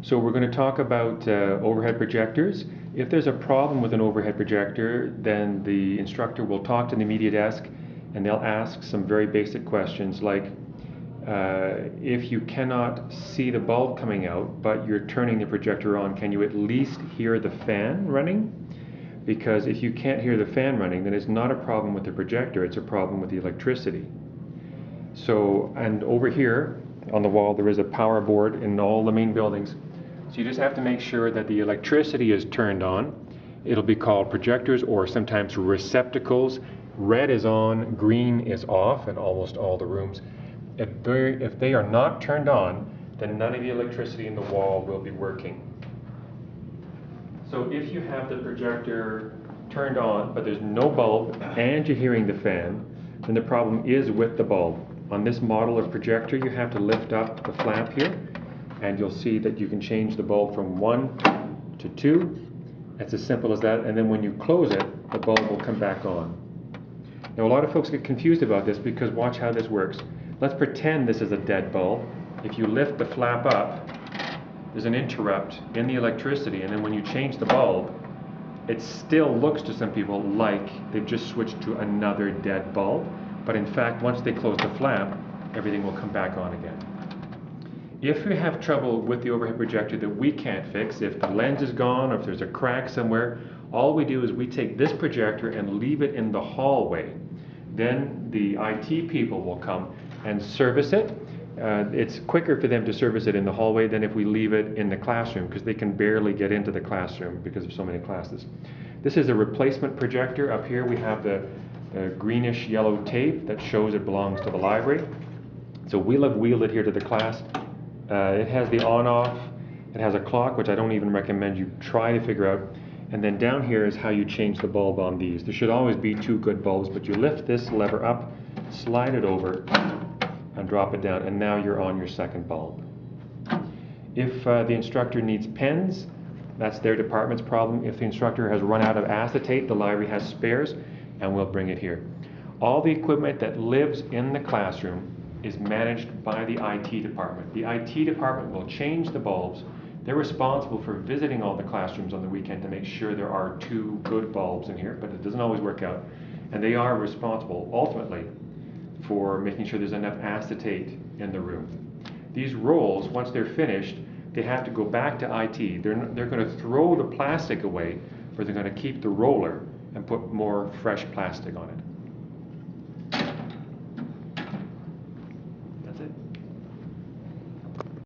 So we're going to talk about overhead projectors. If there's a problem with an overhead projector, then the instructor will talk to the media desk and they'll ask some very basic questions like, if you cannot see the bulb coming out, but you're turning the projector on, can you at least hear the fan running? Because if you can't hear the fan running, then it's not a problem with the projector, it's a problem with the electricity. So, and over here on the wall there is a power board in all the main buildings. So you just have to make sure that the electricity is turned on. It'll be called projectors or sometimes receptacles. Red is on, green is off in almost all the rooms. If they are not turned on, then none of the electricity in the wall will be working. So if you have the projector turned on, but there's no bulb and you're hearing the fan, then the problem is with the bulb. On this model of projector, you have to lift up the flap here, and you'll see that you can change the bulb from 1 to 2. It's as simple as that, and then when you close it, the bulb will come back on. Now a lot of folks get confused about this because watch how this works. Let's pretend this is a dead bulb. If you lift the flap up, there's an interrupt in the electricity, and then when you change the bulb, it still looks to some people like they've just switched to another dead bulb, but in fact once they close the flap, everything will come back on again. If you have trouble with the overhead projector that we can't fix, if the lens is gone or if there's a crack somewhere, all we do is we take this projector and leave it in the hallway. Then the IT people will come and service it. It's quicker for them to service it in the hallway than if we leave it in the classroom, because they can barely get into the classroom because of so many classes. This is a replacement projector. Up here we have the greenish yellow tape that shows it belongs to the library. So we'll have wheeled it here to the class. It has the on-off, it has a clock, which I don't even recommend you try to figure out. And then down here is how you change the bulb on these. There should always be 2 good bulbs, but you lift this lever up, slide it over, and drop it down, and now you're on your second bulb. If the instructor needs pens, that's their department's problem. If the instructor has run out of acetate, the library has spares, and we'll bring it here. All the equipment that lives in the classroom is managed by the IT department. The IT department will change the bulbs. They're responsible for visiting all the classrooms on the weekend to make sure there are 2 good bulbs in here, but it doesn't always work out. And they are responsible, ultimately, for making sure there's enough acetate in the room. These rolls, once they're finished, they have to go back to IT. They're going to throw the plastic away, or they're going to keep the roller and put more fresh plastic on it.